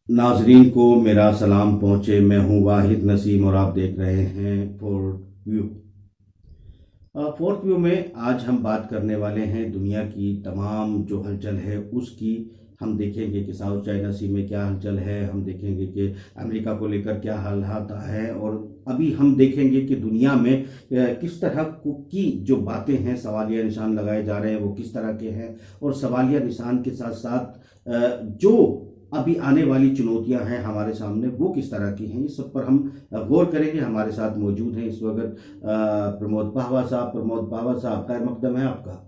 नाजरीन को मेरा सलाम पहुँचे। मैं हूँ वाहिद नसीम और आप देख रहे हैं फोर्थ व्यू। फोर्थ व्यू में आज हम बात करने वाले हैं दुनिया की तमाम जो हलचल है उसकी। हम देखेंगे कि साउथ चाइना सी में क्या हलचल है, हम देखेंगे कि अमेरिका को लेकर क्या हालात है, और अभी हम देखेंगे कि दुनिया में किस तरह की जो बातें हैं, सवालिया निशान लगाए जा रहे हैं वो किस तरह के हैं, और सवालिया निशान के साथ साथ जो अभी आने वाली चुनौतियां हैं हमारे सामने वो किस तरह की हैं, इस सब पर हम गौर करेंगे। हमारे साथ मौजूद हैं इस वक्त प्रमोद पाहवा साहब। प्रमोद पाहवा साहब, खैर मकदम है आपका।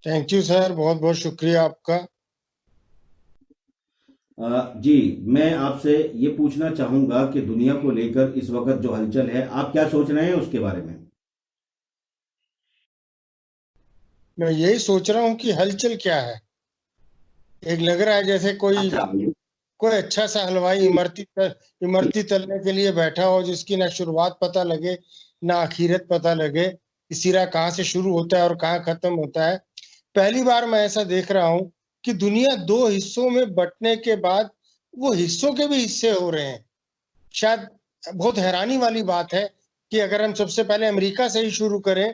थैंक यू सर, बहुत बहुत शुक्रिया आपका। जी, मैं आपसे ये पूछना चाहूंगा कि दुनिया को लेकर इस वक्त जो हलचल है आप क्या सोच रहे हैं उसके बारे में। मैं यही सोच रहा हूँ कि हलचल क्या है। एक लग रहा है जैसे कोई अच्छा। कोई अच्छा सा हलवाई इमरती तलने के लिए बैठा हो, जिसकी ना शुरुआत पता लगे ना आखिरत पता लगे कि सिरा कहाँ से शुरू होता है और कहाँ खत्म होता है। पहली बार मैं ऐसा देख रहा हूँ कि दुनिया दो हिस्सों में बंटने के बाद वो हिस्सों के भी हिस्से हो रहे हैं। शायद बहुत हैरानी वाली बात है कि अगर हम सबसे पहले अमेरिका से ही शुरू करें,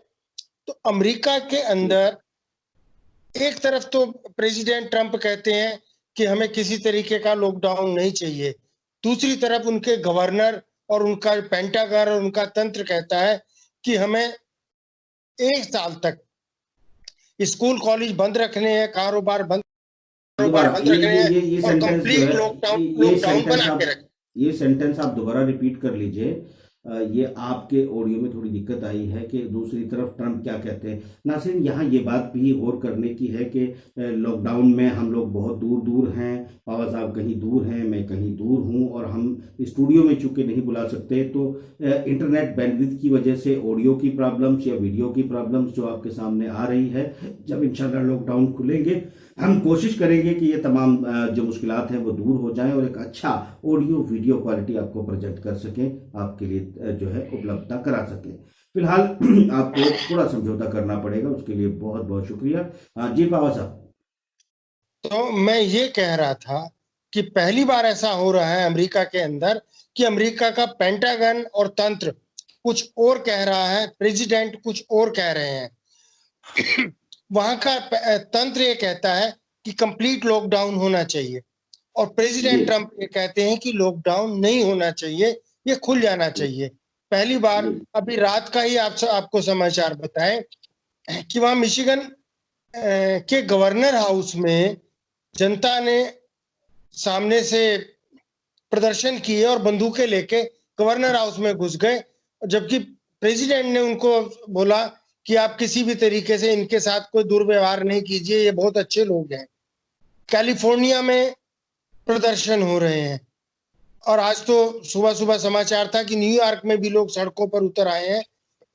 तो अमेरिका के अंदर एक तरफ तो प्रेसिडेंट ट्रंप कहते हैं कि हमें किसी तरीके का लॉकडाउन नहीं चाहिए। दूसरी तरफ उनके गवर्नर और उनका पेंटागन और उनका तंत्र कहता है कि हमें 1 साल तक स्कूल कॉलेज बंद रखने हैं, कारोबार दोबारा बंद रखने हैं ये और सेंटेंस जो कंप्लीट है, लॉकडाउन ये लॉकडाउन सेंटेंस बना के आप रखें। ये सेंटेंस आप दोबारा रिपीट कर लीजिए। ये आपके ऑडियो में थोड़ी दिक्कत आई है कि दूसरी तरफ ट्रम्प क्या कहते हैं। नासिर, यहाँ ये बात भी गौर करने की है कि लॉकडाउन में हम लोग बहुत दूर दूर हैं। बाबा साहब कहीं दूर हैं, मैं कहीं दूर हूँ, और हम स्टूडियो में चूंकि नहीं बुला सकते, तो इंटरनेट बैंडविड्थ की वजह से ऑडियो की प्रॉब्लम्स या वीडियो की प्रॉब्लम्स जो आपके सामने आ रही है। जब इंशाल्लाह लॉकडाउन खुलेंगे हम कोशिश करेंगे कि ये तमाम जो मुश्किलात हैं वो दूर हो जाएं और एक अच्छा ऑडियो वीडियो क्वालिटी आपको प्रेजेंट कर सकें, आपके लिए जो है उपलब्धता करा सकें। फिलहाल आपको थोड़ा समझौता करना पड़ेगा, उसके लिए बहुत बहुत शुक्रिया। जी पावा साहब। तो मैं ये कह रहा था कि पहली बार ऐसा हो रहा है अमेरिका के अंदर कि अमेरिका का पेंटागन और तंत्र कुछ और कह रहा है, प्रेसिडेंट कुछ और कह रहे हैं। वहां का तंत्र ये कहता है कि कंप्लीट लॉकडाउन होना चाहिए, और जी। प्रेसिडेंट ट्रंप ये कहते हैं कि लॉकडाउन नहीं होना चाहिए, ये खुल जाना जी। चाहिए। पहली बार जी। अभी रात का ही आपको समाचार बताएं कि वहां मिशिगन के गवर्नर हाउस में जनता ने सामने से प्रदर्शन किए और बंदूकें लेके गवर्नर हाउस में घुस गए, जबकि प्रेसिडेंट ने उनको बोला कि आप किसी भी तरीके से इनके साथ कोई दुर्व्यवहार नहीं कीजिए, ये बहुत अच्छे लोग हैं। कैलिफोर्निया में प्रदर्शन हो रहे हैं, और आज तो सुबह सुबह समाचार था कि न्यूयॉर्क में भी लोग सड़कों पर उतर आए हैं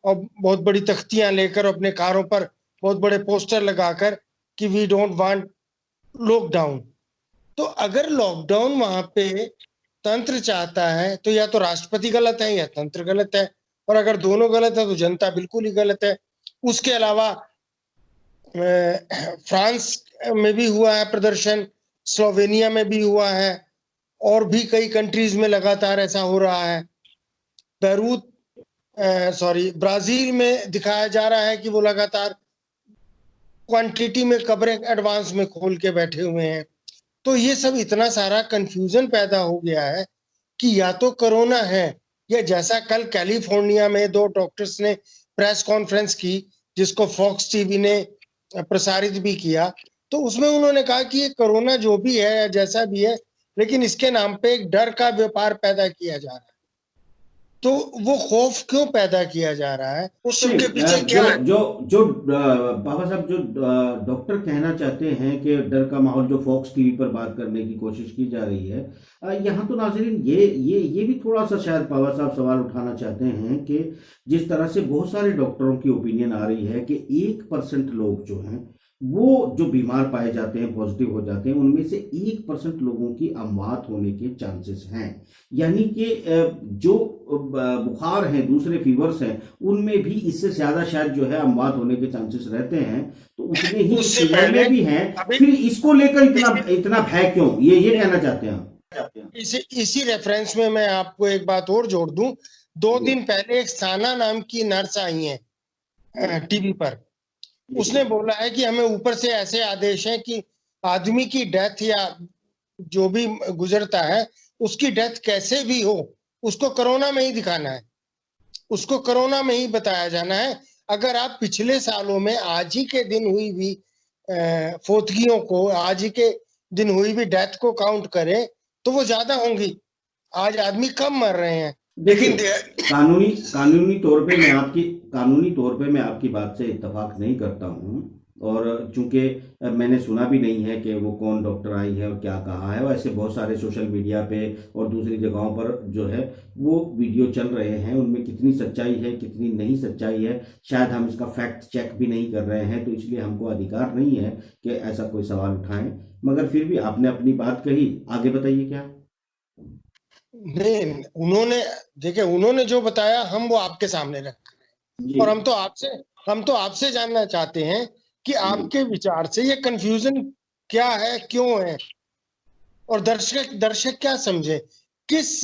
और बहुत बड़ी तख्तियां लेकर अपने कारों पर बहुत बड़े पोस्टर लगाकर कि वी डोंट वांट लॉकडाउन। तो अगर लॉकडाउन वहां पे तंत्र चाहता है, तो या तो राष्ट्रपति गलत है या तंत्र गलत है, और अगर दोनों गलत है तो जनता बिल्कुल ही गलत है। उसके अलावा फ्रांस में भी हुआ है प्रदर्शन, स्लोवेनिया में भी हुआ है, और भी कई कंट्रीज में लगातार ऐसा हो रहा है। पेरूत सॉरी ब्राजील में दिखाया जा रहा है कि वो लगातार क्वांटिटी में कब्रें एडवांस में खोल के बैठे हुए हैं। तो ये सब इतना सारा कंफ्यूजन पैदा हो गया है कि या तो कोरोना है, या जैसा कल कैलिफोर्निया में दो डॉक्टर्स ने प्रेस कॉन्फ्रेंस की, जिसको फॉक्स टीवी ने प्रसारित भी किया, तो उसमें उन्होंने कहा कि ये कोरोना जो भी है या जैसा भी है, लेकिन इसके नाम पे एक डर का व्यापार पैदा किया जा रहा है। तो वो खौफ क्यों पैदा किया जा रहा है, उस सब नहीं, के पीछे जो क्या है? जो जो बाबा साहब, जो डॉक्टर कहना चाहते हैं कि डर का माहौल, जो फॉक्स टीवी पर बात करने की कोशिश की जा रही है, यहाँ तो नाजरीन ये भी थोड़ा सा शायद बाबा साहब सवाल उठाना चाहते हैं कि जिस तरह से बहुत सारे डॉक्टरों की ओपिनियन आ रही है कि 1% लोग जो हैं वो जो बीमार पाए जाते हैं, पॉजिटिव हो जाते हैं, उनमें से 1% लोगों की अमवात होने के चांसेस हैं। यानी कि जो बुखार हैं, दूसरे फीवर्स हैं, उनमें भी इससे ज्यादा शायद जो है अमवात होने के चांसेस रहते हैं। तो उतने ही इस उससे फीवर पहले में भी हैं। अभी फिर इसको लेकर इतना इतना भय क्यों, ये कहना चाहते हैं आप? इसी रेफरेंस में मैं आपको एक बात और जोड़ दूं। 2 जी दिन पहले एक साना नाम की नर्स आई है टीवी पर। उसने बोला है कि हमें ऊपर से ऐसे आदेश हैं कि आदमी की डेथ या जो भी गुजरता है उसकी डेथ कैसे भी हो, उसको कोरोना में ही दिखाना है, उसको कोरोना में ही बताया जाना है। अगर आप पिछले सालों में आज ही के दिन हुई भी फौतगियों को, आज ही के दिन हुई भी डेथ को काउंट करें तो वो ज्यादा होंगी। आज आदमी कम मर रहे हैं। देखिए, लेकिन कानूनी कानूनी तौर पे मैं आपकी बात से इत्तेफाक नहीं करता हूँ। और चूंकि मैंने सुना भी नहीं है कि वो कौन डॉक्टर आई है और क्या कहा है। वैसे बहुत सारे सोशल मीडिया पे और दूसरी जगहों पर जो है वो वीडियो चल रहे हैं, उनमें कितनी सच्चाई है कितनी नहीं सच्चाई है शायद हम इसका फैक्ट चेक भी नहीं कर रहे हैं, तो इसलिए हमको अधिकार नहीं है कि ऐसा कोई सवाल उठाएं। मगर फिर भी आपने अपनी बात कही, आगे बताइए क्या। नहीं, उन्होंने देखिए, उन्होंने जो बताया हम वो आपके सामने रख, जी और हम तो आपसे जानना चाहते हैं कि जी। आपके विचार से ये कंफ्यूजन क्या है, क्यों है, और दर्शक दर्शक क्या समझे, किस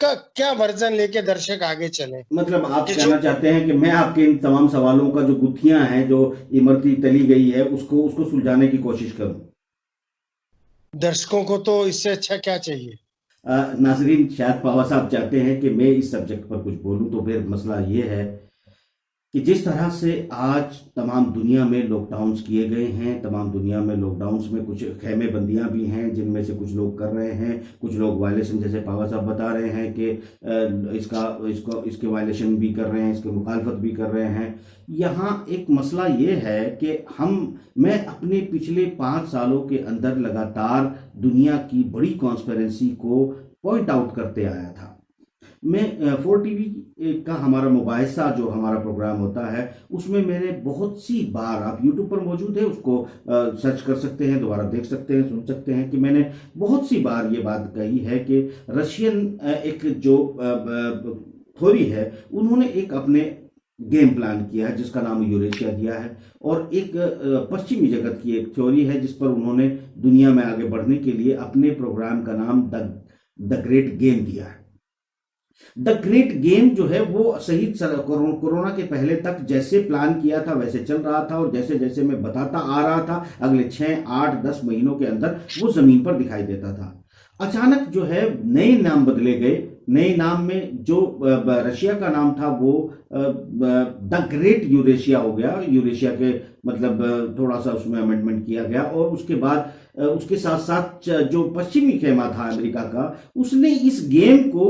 का क्या वर्जन लेके दर्शक आगे चले। मतलब आप कि जो कहना चाहते हैं कि मैं आपके इन तमाम सवालों का जो गुत्थियां हैं, जो इमरती तली गई है, उसको उसको सुलझाने की कोशिश करूं। दर्शकों को तो इससे अच्छा क्या चाहिए। नाजरीन, शायद फवाद साहब चाहते हैं कि मैं इस सब्जेक्ट पर कुछ बोलूं, तो फिर मसला ये है कि जिस तरह से आज तमाम दुनिया में लॉकडाउन्स किए गए हैं, तमाम दुनिया में लॉकडाउन्स में कुछ खैमे बंदियां भी हैं जिनमें से कुछ लोग कर रहे हैं, कुछ लोग वायलेशन, जैसे पावा साहब बता रहे हैं कि इसके वायलेशन भी कर रहे हैं, इसके मुखालफत भी कर रहे हैं। यहाँ एक मसला ये है कि मैं अपने पिछले 5 सालों के अंदर लगातार दुनिया की बड़ी कॉन्स्पेरेंसी को पॉइंट आउट करते आया था। मैं 4 TV का हमारा मुबाहिसा जो हमारा प्रोग्राम होता है, उसमें मैंने बहुत सी बार, आप यूट्यूब पर मौजूद है, उसको सर्च कर सकते हैं, दोबारा देख सकते हैं, सुन सकते हैं, कि मैंने बहुत सी बार ये बात कही है कि रशियन एक जो थ्योरी है, उन्होंने एक अपने गेम प्लान किया है जिसका नाम यूरेशिया दिया है, और एक पश्चिमी जगत की एक थ्योरी है जिस पर उन्होंने दुनिया में आगे बढ़ने के लिए अपने प्रोग्राम का नाम द ग्रेट गेम दिया है। द ग्रेट गेम जो है वो सही कोरोना के पहले तक जैसे प्लान किया था वैसे चल रहा था, और जैसे जैसे मैं बताता आ रहा था अगले 6, 8, 10 महीनों के अंदर वो जमीन पर दिखाई देता था। अचानक जो है नए नाम बदले गए। नए नाम में जो रशिया का नाम था वो द ग्रेट यूरेशिया हो गया। यूरेशिया के मतलब थोड़ा सा उसमें अमेंडमेंट किया गया, और उसके बाद उसके साथ साथ जो पश्चिमी खेमा था अमेरिका का, उसने इस गेम को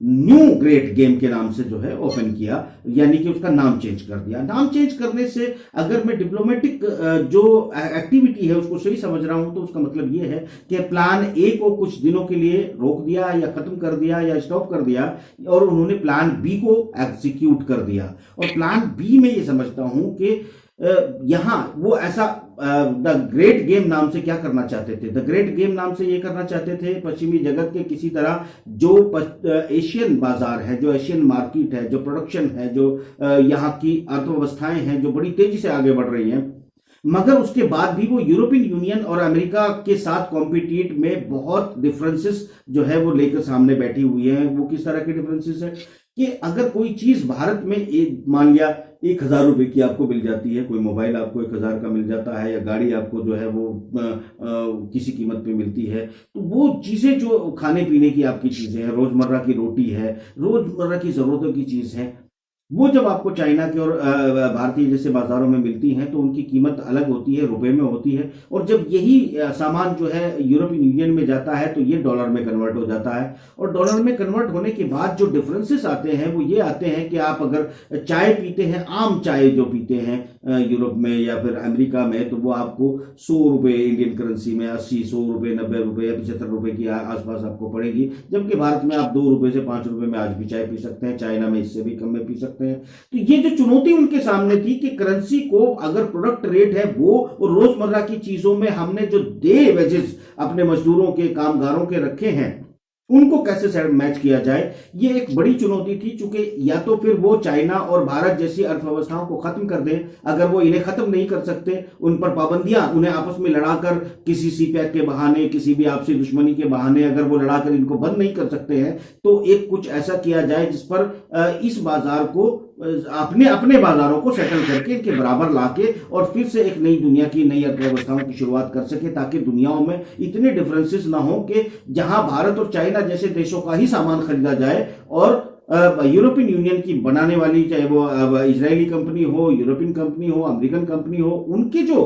न्यू ग्रेट गेम के नाम से जो है ओपन किया, यानी कि उसका नाम चेंज कर दिया। नाम चेंज करने से अगर मैं डिप्लोमेटिक जो एक्टिविटी है उसको सही समझ रहा हूं, तो उसका मतलब ये है कि प्लान ए को कुछ दिनों के लिए रोक दिया या खत्म कर दिया या स्टॉप कर दिया, और उन्होंने प्लान बी को एग्जीक्यूट कर दिया। और प्लान बी में ये समझता हूं कि यहां वो ऐसा द ग्रेट गेम नाम से क्या करना चाहते थे, द ग्रेट गेम नाम से ये करना चाहते थे पश्चिमी जगत के किसी तरह जो एशियन बाजार है, जो एशियन मार्केट है, जो प्रोडक्शन है, जो यहाँ की अर्थव्यवस्थाएं हैं जो बड़ी तेजी से आगे बढ़ रही हैं, मगर उसके बाद भी वो यूरोपियन यूनियन और अमेरिका के साथ कॉम्पिटिट में बहुत डिफरेंसेस जो है वो लेकर सामने बैठी हुई है। वो किस तरह के डिफरेंसेस है कि अगर कोई चीज भारत में मान लिया 1,000 रुपए की आपको मिल जाती है, कोई मोबाइल आपको 1,000 का मिल जाता है, या गाड़ी आपको जो है वो किसी कीमत पे मिलती है, तो वो चीजें जो खाने पीने की आपकी चीजें हैं, रोजमर्रा की रोटी है, रोजमर्रा की जरूरतों की चीज है, वो जब आपको चाइना के और भारतीय जैसे बाजारों में मिलती हैं तो उनकी कीमत अलग होती है, रुपए में होती है। और जब यही सामान जो है यूरोपियन यूनियन में जाता है तो ये डॉलर में कन्वर्ट हो जाता है, और डॉलर में कन्वर्ट होने के बाद जो डिफरेंसेस आते हैं वो ये आते हैं कि आप अगर चाय पीते हैं, आम चाय जो पीते हैं यूरोप में या फिर अमेरिका में, तो वो आपको 100 रुपये इंडियन करेंसी में 80, 100 रुपये, 90 रुपये या 75 रुपये की आसपास आपको पड़ेगी, जबकि भारत में आप 2 रुपये से 5 रुपये में आज भी चाय पी सकते हैं। चाइना में इससे भी कम में पी सकते हैं। तो ये जो चुनौती उनके सामने थी कि करेंसी को अगर प्रोडक्ट रेट है वो और रोजमर्रा की चीजों में हमने जो डे वेजेस अपने मजदूरों के, कामगारों के रखे हैं, उनको कैसे मैच किया जाए, ये एक बड़ी चुनौती थी। चूंकि या तो फिर वो चाइना और भारत जैसी अर्थव्यवस्थाओं को खत्म कर दें, अगर वो इन्हें खत्म नहीं कर सकते, उन पर पाबंदियां, उन्हें आपस में लड़ाकर किसी सीपैक के बहाने, किसी भी आपसी दुश्मनी के बहाने अगर वो लड़ाकर इनको बंद नहीं कर सकते हैं, तो एक कुछ ऐसा किया जाए जिस पर इस बाजार को, अपने अपने बाजारों को सेटल करके इनके बराबर लाके और फिर से एक नई दुनिया की, नई अर्थव्यवस्थाओं की शुरुआत कर सके, ताकि दुनियाओं में इतने डिफरेंसेस ना हो कि जहां भारत और चाइना जैसे देशों का ही सामान खरीदा जाए और यूरोपियन यूनियन की बनाने वाली, चाहे वो इजरायली कंपनी हो, यूरोपियन कंपनी हो, अमेरिकन कंपनी हो, उनके जो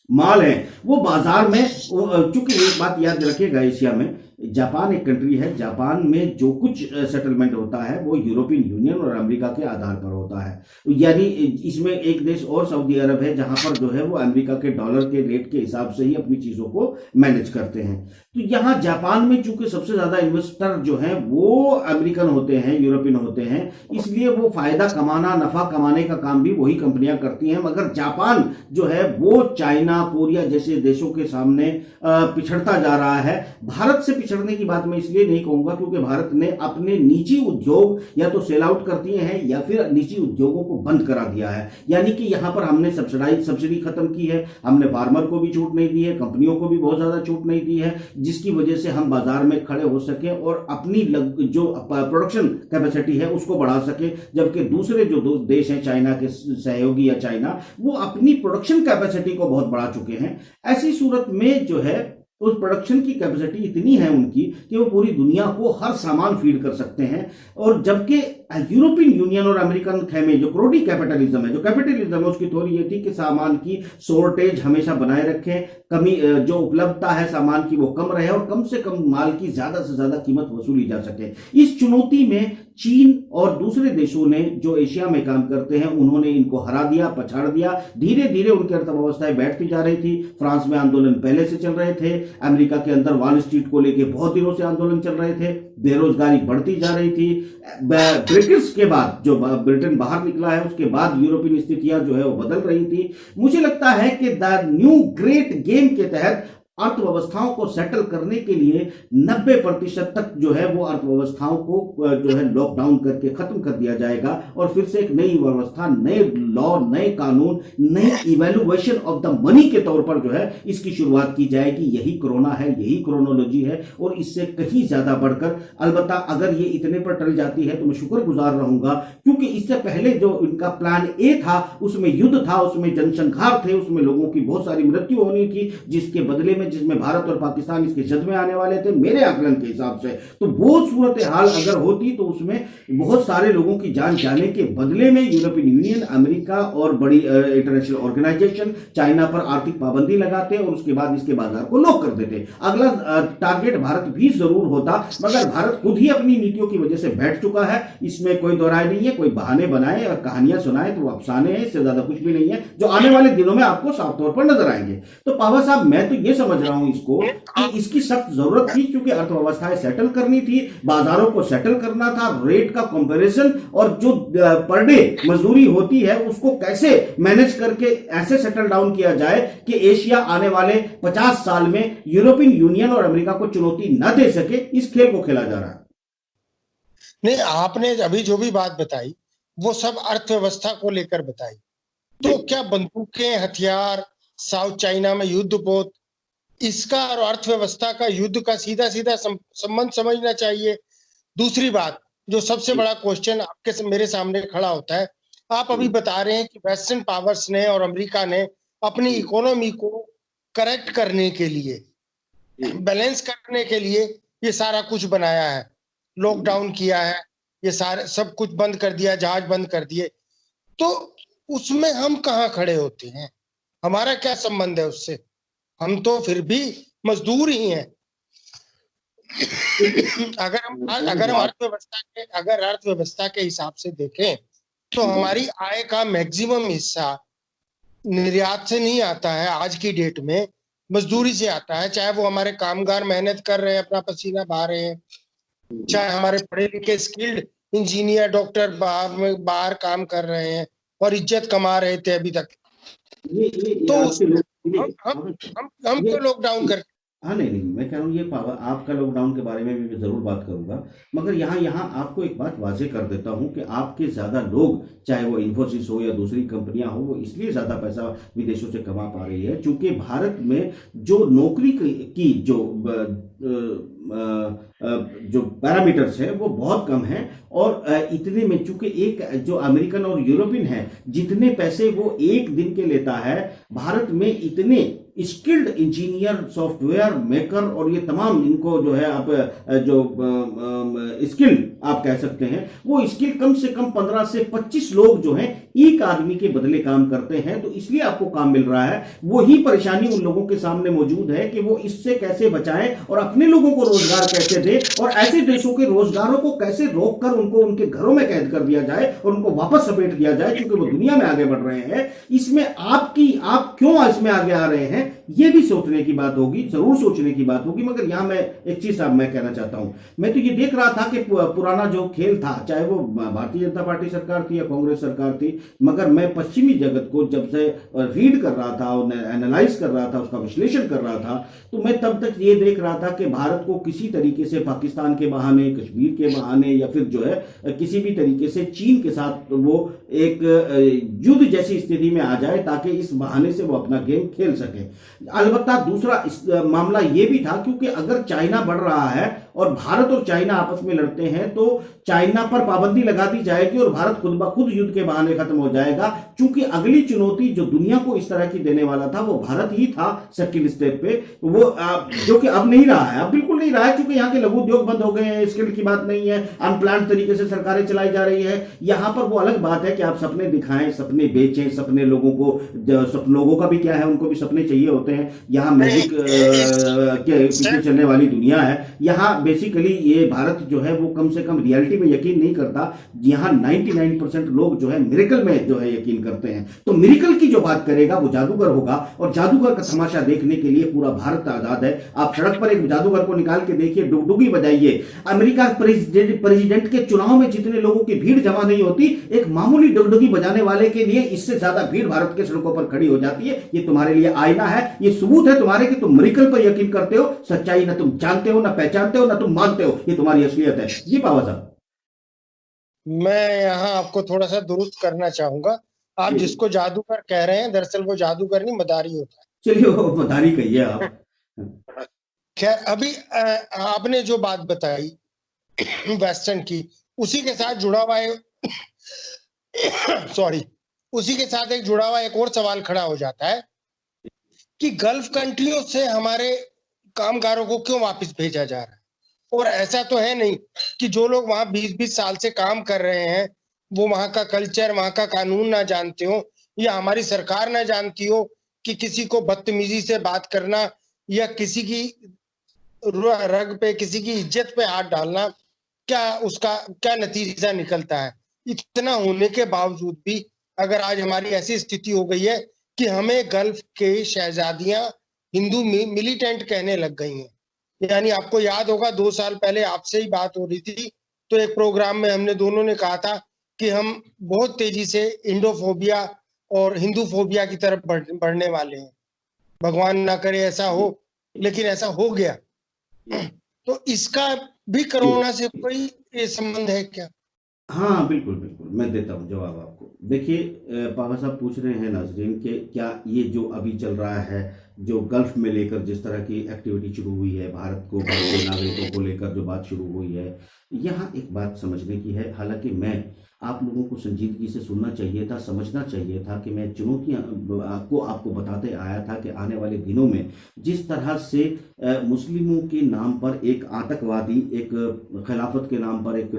माल है वो बाजार में, चूंकि एक बात याद रखिएगा, एशिया में जापान एक कंट्री है, जापान में जो कुछ सेटलमेंट होता है वो यूरोपियन यूनियन और अमेरिका के आधार पर होता है। यानी इसमें एक देश और सऊदी अरब है जहां पर जो है वो अमेरिका के डॉलर के रेट के हिसाब से ही अपनी चीजों को मैनेज करते हैं। तो यहाँ जापान में चूंकि सबसे ज्यादा इन्वेस्टर जो है वो अमेरिकन होते हैं, यूरोपियन होते हैं, इसलिए वो फायदा कमाना, नफा कमाने का काम भी वही कंपनियां करती हैं। मगर जापान जो है वो चाइना, कोरिया जैसे देशों के सामने पिछड़ता जा रहा है। भारत से पिछड़ने की बात मैं इसलिए नहीं कहूंगा क्योंकि भारत ने अपने निजी उद्योग या तो सेल आउट कर दिए हैं या फिर निजी उद्योगों को बंद करा दिया है। यानी कि यहां पर हमने सब्सिडी खत्म की है, हमने फार्मर को भी छूट नहीं दी है, कंपनियों को भी बहुत ज्यादा छूट नहीं दी है, जिसकी वजह से हम बाजार में खड़े हो सके और अपनी जो प्रोडक्शन कैपेसिटी है उसको बढ़ा सके। जबकि दूसरे जो देश हैं चाइना के सहयोगी या चाइना, वो अपनी प्रोडक्शन कैपेसिटी को बहुत बढ़ा चुके हैं। ऐसी सूरत में जो है उस प्रोडक्शन की कैपेसिटी इतनी है उनकी कि वो पूरी दुनिया को हर सामान फीड कर सकते हैं। और जबकि यूरोपियन यूनियन और अमेरिकन खेमे, जो क्रोडी कैपिटलिज्म है, जो कैपिटलिज्म है, उसकी थोड़ी ये थी कि सामान की शॉर्टेज हमेशा बनाए रखें, कमी जो उपलब्धता है सामान की वो कम रहे और कम से कम माल की ज्यादा से ज्यादा कीमत वसूली जा सके। इस चुनौती में चीन और दूसरे देशों ने जो एशिया में काम करते हैं उन्होंने इनको हरा दिया, पछाड़ दिया। धीरे धीरे उनकी अर्थव्यवस्थाएं बैठती जा रही थी। फ्रांस में आंदोलन पहले से चल रहे थे, अमेरिका के अंदर वॉल स्ट्रीट को लेकर बहुत दिनों से आंदोलन चल रहे थे, बेरोजगारी बढ़ती जा रही थी। ब्रिटिश के बाद जो ब्रिटेन बाहर निकला है उसके बाद यूरोपियन स्थितियां जो है वो बदल रही थी। मुझे लगता है कि द न्यू ग्रेट गेम के तहत अर्थव्यवस्थाओं को सेटल करने के लिए 90% तक जो है वो अर्थव्यवस्थाओं को जो है लॉकडाउन करके खत्म कर दिया जाएगा और फिर से एक नई व्यवस्था, नए लॉ, नए कानून, नई इवेल्युएशन ऑफ द मनी के तौर पर जो है इसकी शुरुआत की जाएगी। यही कोरोना है, यही क्रोनोलॉजी है और इससे कहीं ज्यादा बढ़कर। अलबत्ता अगर ये इतने पर टल जाती है तो मैं शुक्रगुजार रहूंगा, क्योंकि इससे पहले जो इनका प्लान ए था उसमें युद्ध था, उसमें जनसंहार थे, उसमें लोगों की बहुत सारी मृत्यु होनी थी, जिसके बदले में, जिसमें भारत और पाकिस्तान इसके जद में आने वाले थे मेरे आकलन के हिसाब से। तो वो सूरत हाल अगर होती तो उसमें बहुत सारे लोगों की जान जाने के बदले में यूरोपियन यूनियन, अमेरिका और बड़ी इंटरनेशनल ऑर्गेनाइजेशन चाइना पर आर्थिक पाबंदी लगाते और उसके बाद इसके बाजार को लॉक कर देते। अगला टारगेट भारत भी जरूर होता, मगर भारत खुद ही अपनी नीतियों की वजह से बैठ चुका है, इसमें कोई दो राय नहीं है। कोई बहाने बनाए और कहानियां सुनाए तो वो अफसाने हैं, इससे ज्यादा कुछ भी नहीं है, जो आने वाले दिनों में आपको साफ तौर पर नजर आएंगे। तो पावा साहब, मैं तो ये समझ रहा हूं इसको कि इसकी सख्त जरूरत थी, क्योंकि अर्थव्यवस्थाएं सेटल करनी थी, बाजारों को सेटल करना था, रेट का कंपैरिजन और जो पर डे मजदूरी होती है उसको कैसे मैनेज करके ऐसे सेटल डाउन किया जाए कि एशिया आने वाले 50 साल में यूरोपियन यूनियन और अमेरिका को चुनौती न दे सके। इस खेल को खेला जा रहा है। नहीं, आपने अभी जो भी बात बताई वो सब अर्थव्यवस्था को लेकर बताई। तो क्या बंदूकें, हथियार, साउथ चाइना में युद्ध पोत, इसका और अर्थव्यवस्था का, युद्ध का सीधा सीधा संबंध समझना चाहिए। दूसरी बात, जो सबसे बड़ा क्वेश्चन आपके मेरे सामने खड़ा होता है, आप अभी बता रहे हैं कि वेस्टर्न पावर्स ने और अमेरिका ने अपनी इकोनॉमी को करेक्ट करने के लिए, बैलेंस करने के लिए ये सारा कुछ बनाया है, लॉकडाउन किया है, ये सारे सब कुछ बंद कर दिया, जहाज बंद कर दिए। तो उसमें हम कहाँ खड़े होते हैं? हमारा क्या संबंध है उससे? हम तो फिर भी मजदूर ही हैं। अगर हम अर्थव्यवस्था के हिसाब से देखें तो हमारी आय का मैक्सिमम हिस्सा निर्यात से नहीं आता है, आज की डेट में मजदूरी से आता है। चाहे वो हमारे कामगार मेहनत कर रहे हैं, अपना पसीना बहा रहे हैं, चाहे हमारे पढ़े लिखे स्किल्ड इंजीनियर डॉक्टर बाहर काम कर रहे हैं और इज्जत कमा रहे थे अभी तक। ये तो आपके लोग हम हम हाँ, हम ये क्यों लॉकडाउन कर। हाँ नहीं नहीं, मैं कह रहा हूँ ये पावर आपका लॉकडाउन के बारे में भी मैं ज़रूर बात करूंगा। मगर यहाँ यहाँ आपको एक बात वाजे कर देता हूँ कि आपके ज़्यादा लोग, चाहे वो इन्फोसिस हो या दूसरी कंपनियां हो, वो इसलिए ज़्यादा पैसा विदेशों से कमा पा रही है क्योंकि भारत में जो नौकरी की जो जो पैरामीटर्स है वो बहुत कम है। और इतने में चूंकि एक जो अमेरिकन और यूरोपियन है, जितने पैसे वो एक दिन के लेता है, भारत में इतने स्किल्ड इंजीनियर, सॉफ्टवेयर मेकर और ये तमाम इनको जो है आप जो स्किल आप कह सकते हैं, वो स्किल कम से कम 15 से 25 लोग जो हैं एक आदमी के बदले काम करते हैं। तो इसलिए आपको काम मिल रहा है। वही परेशानी उन लोगों के सामने मौजूद है कि वो इससे कैसे बचाएं और अपने लोगों को रोजगार कैसे दे, और ऐसे देशों के रोजगारों को कैसे रोककर उनको उनके घरों में कैद कर दिया जाए और उनको वापस समेट दिया जाए, क्योंकि वो दुनिया में आगे बढ़ रहे हैं। इसमें आप क्यों इसमें आगे आ रहे हैं, ये भी सोचने की बात होगी, जरूर सोचने की बात होगी। मगर यहां मैं एक चीज साहब मैं कहना चाहता हूं, मैं तो ये देख रहा था कि पुराना जो खेल था, चाहे वो भारतीय जनता पार्टी सरकार थी या कांग्रेस सरकार थी, मगर मैं पश्चिमी जगत को जब से रीड कर रहा था और एनालाइज कर रहा था, उसका विश्लेषण कर रहा था, तो मैं तब तक ये देख रहा था कि भारत को किसी तरीके से पाकिस्तान के बहाने, कश्मीर के बहाने, या फिर जो है किसी भी तरीके से चीन के साथ वो एक युद्ध जैसी स्थिति में आ जाए, ताकि इस बहाने से वो अपना गेम खेल सके। अलबत्ता दूसरा मामला ये भी था, क्योंकि अगर चाइना बढ़ रहा है और भारत और चाइना आपस में लड़ते हैं, तो चाइना पर पाबंदी लगा दी जाएगी और भारत खुद ब खुद युद्ध के बहाने खत्म हो जाएगा। क्योंकि अगली चुनौती जो दुनिया को इस तरह की देने वाला था वो भारत ही था सेकंड स्टेप पे, वो जो कि अब नहीं रहा है, अब बिल्कुल नहीं रहा है, क्योंकि यहाँ के लघु उद्योग बंद हो गए हैं, स्किल की बात नहीं है, अनप्लान तरीके से सरकारें चलाई जा रही है। यहाँ पर वो अलग बात है कि आप सपने दिखाएं, सपने बेचें, सपने लोगों को, लोगों का भी क्या है, उनको भी सपने चाहिए होते हैं। यहाँ मैजिक के पीछे चलने वाली दुनिया है। यहाँ बेसिकली ये भारत जो है वो कम से कम रियलिटी में यकीन नहीं करता। यहाँ 99% लोग जो है मिरेकल में जो है यकीन करते हैं। तो मिरेकल की जो बात करेगा वो जादूगर होगा, और जादूगर का तमाशा देखने के लिए पूरा भारत आजाद है। आप सड़क पर एक जादूगर को निकाल के देखिए, डुगडुगी बजाइए। अमेरिका प्रेसिडेंट के चुनाव में जितने लोगों की भीड़ जमा नहीं होती, एक मामूली डुगडुगी बजाने वाले के लिए इससे ज्यादा भीड़ भारत के सड़कों पर खड़ी हो जाती है। ये तुम्हारे लिए आईना है, ये सबूत है तुम्हारे कि तुम मिरेकल पर यकीन करते हो। सच्चाई ना तुम जानते हो, ना पहचानते हो, ना तुम मानते हो। ये तुम्हारी असलियत है। जी बाबा साहब। मैं यहाँ आपको थोड़ा सा दुरुस्त करना चाहूंगा। आप जिसको जादूगर कह रहे हैं, दरअसल वो जादूगर नहीं, मदारी होता है। चलिए वो मदारी कहिए आप। खैर, अभी आपने जो बात बताई वेस्टर्न की, उसी के साथ जुड़ा हुआ है सॉरी, उसी के साथ एक जुड़ा हुआ एक और सवाल खड़ा हो जाता है कि गल्फ कंट्रियों से हमारे कामगारों को क्यों वापस भेजा जा रहा है। और ऐसा तो है नहीं कि जो लोग वहां 20-20 साल से काम कर रहे हैं वो वहां का कल्चर, वहां का कानून ना जानते हो, या हमारी सरकार ना जानती हो कि किसी को बदतमीजी से बात करना या किसी की रग पे, किसी की इज्जत पे हाथ डालना, क्या उसका क्या नतीजा निकलता है। इतना होने के बावजूद भी अगर आज हमारी ऐसी स्थिति हो गई है कि हमें गल्फ के शहजादियां हिंदू मिलिटेंट कहने लग गई हैं। यानी आपको याद होगा 2 साल पहले आपसे ही बात हो रही थी, तो एक प्रोग्राम में हमने दोनों ने कहा था कि हम बहुत तेजी से इंडोफोबिया और हिंदू फोबिया की तरफ बढ़ने वाले हैं। भगवान ना करे ऐसा हो, लेकिन ऐसा हो गया। तो इसका भी कोरोना से कोई संबंध है क्या? हाँ बिल्कुल बिल्कुल, मैं देता हूँ जवाब आपको। देखिए पावा साहब पूछ रहे हैं नाजरीन के क्या ये जो अभी चल रहा है, जो गल्फ में लेकर जिस तरह की एक्टिविटी शुरू हुई है, भारत को, भारतीय नागरिकों को लेकर जो बात शुरू हुई है, यहाँ एक बात समझने की है। हालांकि मैं आप लोगों को संजीदगी से सुनना चाहिए था, समझना चाहिए था कि मैं चुनौतियां को आपको बताते आया था कि आने वाले दिनों में जिस तरह से मुस्लिमों के नाम पर एक आतंकवादी, एक खिलाफत के नाम पर एक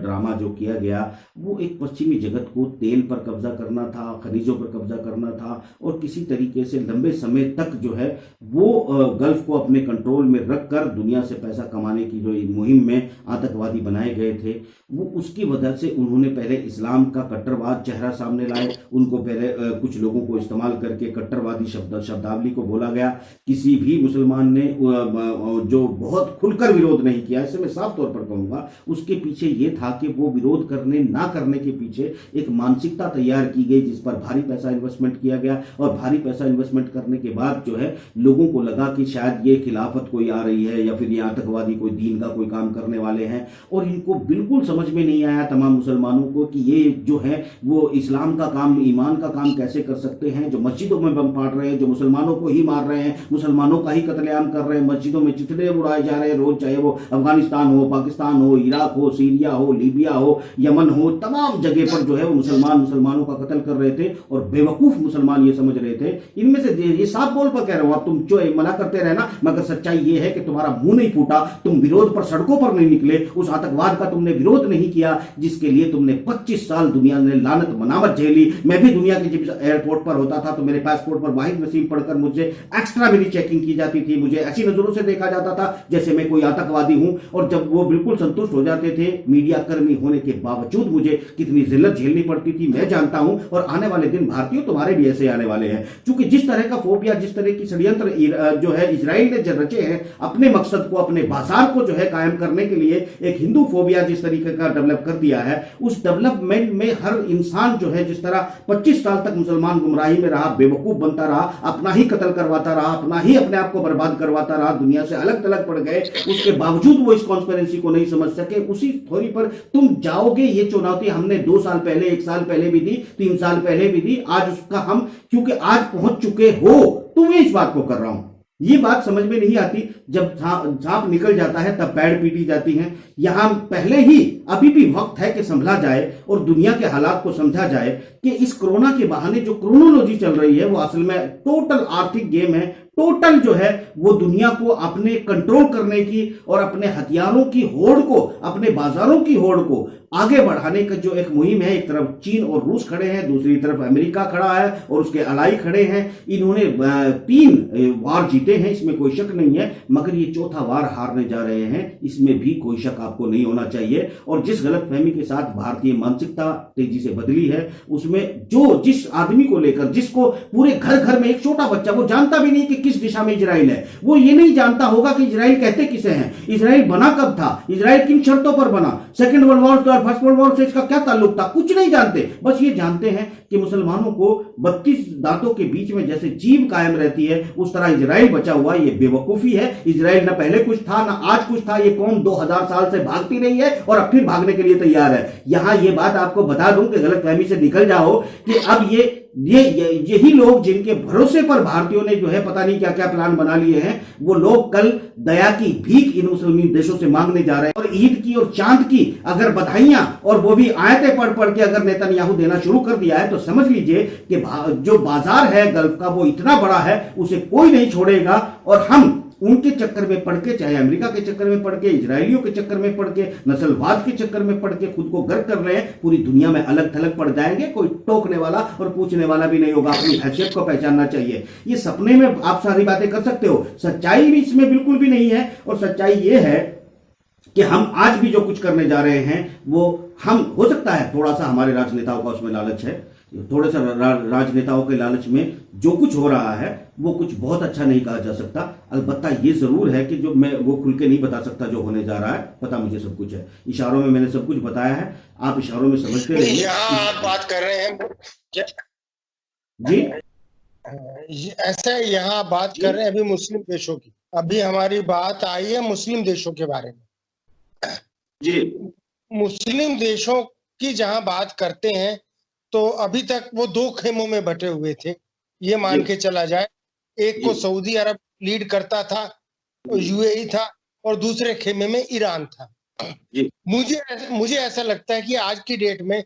ड्रामा जो किया गया, वो एक पश्चिमी जगत को तेल पर कब्जा करना था, खनिजों पर कब्जा करना था, और किसी तरीके से लंबे समय तक जो है वो गल्फ को अपने कंट्रोल में रखकर दुनिया से पैसा कमाने की जो मुहिम में आतंकवादी बनाए गए थे, वो उसकी वजह से उन्होंने पहले इस्लाम का कट्टरवाद चेहरा सामने लाए। उनको पहले कुछ लोगों को इस्तेमाल करके कट्टरवादी शब्दावली को बोला गया। किसी भी मुसलमान ने जो बहुत खुलकर विरोध नहीं किया, इसे मैं साफ तौर पर कहूंगा, उसके पीछे ये था कि वो विरोध करने ना करने के पीछे एक मानसिकता तैयार की गई, जिस पर भारी पैसा इन्वेस्टमेंट किया गया। और भारी पैसा इन्वेस्टमेंट करने के बाद जो है लोगों को लगा कि शायद ये खिलाफत कोई आ रही है या फिर ये आतंकवादी कोई दीन का कोई काम करने वाले हैं। और इनको बिल्कुल समझ में नहीं आया तमाम मुसलमानों को कि ये जो है वो इस्लाम का काम, ईमान का काम कैसे कर सकते हैं, जो मस्जिदों में बम फाड़ रहे हैं, जो मुसलमानों को ही मार रहे हैं, मुसलमानों का ही कत्लेआम कर रहे हैं, मस्जिदों में चिथड़े उड़ाए जा रहे हैं रोज, चाहे वो अफगानिस्तान हो, पाकिस्तान हो, इराक हो, सीरिया हो, लीबिया हो, यमन हो, तमाम जगह पर जो है वो मुसलमानों का कत्ल कर रहे थे। और बेवकूफ मुसलमान ये समझ रहे थे, इनमें से ये साफ बोल पर कह रहे हो आप, तुम जो मना करते रहे ना, मगर सच्चाई ये है कि तुम्हारा मुंह नहीं फूटा, तुम विरोध पर सड़कों पर नहीं निकले, उस आतंकवाद का तुमने विरोध नहीं किया जिसके लिए तुमने 25 साल दुनिया ने लानत मनामत झेली। मैं भी दुनिया के जब एयरपोर्ट पर होता था तो मेरे पासपोर्ट पर वाहिद नसीम पढ़कर मुझे एक्स्ट्रा मेरी चेकिंग की जाती थी, मुझे ऐसी नजरों से देखा जाता था जैसे मैं कोई आतंकवादी हूं। और जब वो बिल्कुल संतुष्ट हो जाते थे, मीडिया कर्मी होने के बावजूद मुझे कितनी जिल्लत झेलनी पड़ती थी मैं जानता हूं। और आने वाले दिन भारतीयों तुम्हारे भी ऐसे आने वाले हैं, क्योंकि जिस तरह का फोबिया, जिस तरह की षड्यंत्र जो है इजराइल ने रचे हैं अपने मकसद को, अपने बाजार को जो है कायम करने के लिए, एक हिंदू फोबिया जिस तरीके का डेवलप कर दिया है, उस डेवलपमेंट में हर इंसान जो है जिस तरह 25 साल तक मुसलमान गुमराही में रहा, बेवकूफ बनता रहा, अपना ही कत्ल करवाता रहा, अपना ही अपने आप को बर्बाद करवाता रहा, दुनिया से अलग थलग पड़ गए, उसके बावजूद वो इस कॉन्स्पिरेसी को नहीं समझ सके। उसी थोड़ी पर तुम जाओगे। ये चुनौती हमने 2 साल पहले, 1 साल पहले भी दी, 3 साल पहले भी दी। आज उसका हम, क्योंकि आज पहुंच चुके हो, तो मैं इस बात को कर रहा हूं। ये बात समझ में नहीं आती, जब सांप निकल जाता है तब पैड़ पीटी जाती हैं। यहां पहले ही अभी भी वक्त है कि संभला जाए और दुनिया के हालात को समझा जाए कि इस कोरोना के बहाने जो क्रोनोलॉजी चल रही है वो असल में टोटल आर्थिक गेम है। टोटल जो है वो दुनिया को अपने कंट्रोल करने की और अपने हथियारों की होड़ को, अपने बाजारों की होड़ को आगे बढ़ाने का जो एक मुहिम है। एक तरफ चीन और रूस खड़े हैं, दूसरी तरफ अमेरिका खड़ा है और उसके अलाई खड़े हैं। इन्होंने 3 वार जीते हैं, इसमें कोई शक नहीं है, मगर ये चौथा वार हारने जा रहे हैं, इसमें भी कोई शक आपको नहीं होना चाहिए। और जिस गलतफहमी के साथ भारतीय मानसिकता तेजी से बदली है, उसमें जिस आदमी को लेकर, जिसको पूरे घर घर में एक छोटा बच्चा, वो जानता भी नहीं कि किस दिशा में इजराइल है, वो ये नहीं जानता होगा कि इजराइल कहते किसे हैं, इजराइल बना कब था, इजराइल किन शर्तों पर बना, सेकंड वर्ल्ड वॉर और फर्स्ट वर्ल्ड वॉर से इसका क्या ताल्लुक था, कुछ नहीं जानते। बस ये जानते हैं कि मुसलमानों को 32 दांतों के बीच में जैसे जीभ कायम रहती है, उस तरह इजराइल बचा हुआ। ये बेवकूफी है। इजराइल ना पहले कुछ था ना आज कुछ था। ये कौम 2000 साल से भागती रही है और अब फिर भागने के लिए तैयार है। यहां ये बात आपको बता दूं कि गलतफहमी से निकल जाओ कि अब यही लोग जिनके भरोसे पर भारतीयों ने जो है पता नहीं क्या क्या प्लान बना लिए हैं, वो लोग कल दया की भीख इन मुस्लिम देशों से मांगने जा रहे हैं। और ईद की और चांद की अगर बधाइयां, और वो भी आयतें पढ़ पढ़ के अगर नेतन्याहू देना शुरू कर दिया है, तो समझ लीजिए कि जो बाजार है गल्फ का वो इतना बड़ा है, उसे कोई नहीं छोड़ेगा। और हम उनके चक्कर में पड़ के, चाहे अमेरिका के चक्कर में पड़ के, इजरायलियों के चक्कर में पड़ के, नस्लवाद के चक्कर में पड़ के खुद को गर्क कर रहे हैं, पूरी दुनिया में अलग थलग पड़ जाएंगे। कोई टोकने वाला और पूछने वाला भी नहीं होगा। अपनी हैसियत को पहचानना चाहिए। ये सपने में आप सारी बातें कर सकते हो, सच्चाई भी इसमें बिल्कुल भी नहीं है। और सच्चाई ये है कि हम आज भी जो कुछ करने जा रहे हैं वो हम, हो सकता है थोड़ा सा हमारे राजनेताओं का उसमें लालच है, थोड़े सा राजनेताओं के लालच में जो कुछ हो रहा है वो कुछ बहुत अच्छा नहीं कहा जा सकता। अलबत्ता ये जरूर है कि जो मैं वो खुल के नहीं बता सकता जो होने जा रहा है। पता मुझे सब कुछ है, इशारों में मैंने सब कुछ बताया है, आप इशारों में समझते रहिए। आप बात कर रहे हैं जी, ऐसा यहाँ बात कर रहे हैं अभी मुस्लिम देशों की। अभी हमारी बात आई है मुस्लिम देशों के बारे में। जी, मुस्लिम देशों की जहां बात करते हैं तो अभी तक वो 2 खेमों में बटे हुए थे, ये मान के चला जाए। एक को सऊदी अरब लीड करता था, यूएई था, और दूसरे खेमे में ईरान था। मुझे ऐसा लगता है कि आज की डेट में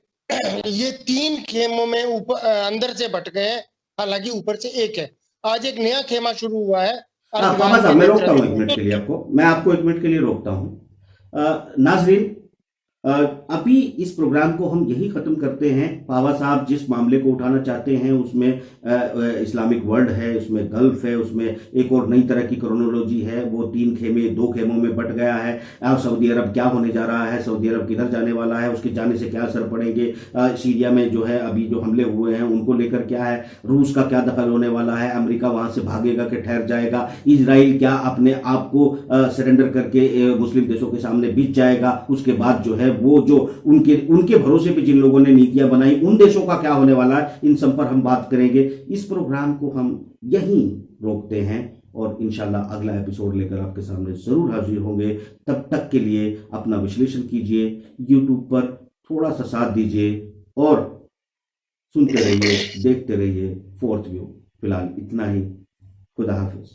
ये 3 खेमों में ऊपर अंदर से बट गए हैं, हालांकि ऊपर से एक है। आज एक नया खेमा शुरू हुआ है। पापा साहब मैं रोकता हूँ 1 मिनट के लिए आपको, मैं आपको 1 मिनट के लिए रोकता हूँ। नाजरीन, अभी इस प्रोग्राम को हम यही खत्म करते हैं। पावा साहब जिस मामले को उठाना चाहते हैं उसमें इस्लामिक वर्ल्ड है, उसमें गल्फ है, उसमें एक और नई तरह की क्रोनोलॉजी है। वो 3 खेमे 2 खेमों में बट गया है। सऊदी अरब क्या होने जा रहा है, सऊदी अरब किधर जाने वाला है, उसके जाने से क्या असर पड़ेंगे, सीरिया में जो है अभी जो हमले हुए हैं उनको लेकर क्या है, रूस का क्या दखल होने वाला है, अमेरिका वहां से भागेगा कि ठहर जाएगा, इजराइल क्या अपने आप को सरेंडर करके मुस्लिम देशों के सामने बिछ जाएगा, उसके बाद जो है वो जो उनके उनके भरोसे पे जिन लोगों ने नीतियां बनाई उन देशों का क्या होने वाला है, इन सब पर हम बात करेंगे। इस प्रोग्राम को हम यहीं रोकते हैं और इंशाल्लाह अगला एपिसोड लेकर आपके सामने जरूर हाजिर होंगे। तब तक के लिए अपना विश्लेषण कीजिए, यूट्यूब पर थोड़ा सा साथ दीजिए और सुनते रहिए, देखते रहिए फोर्थ व्यू। फिलहाल इतना ही। खुदा हाफिज।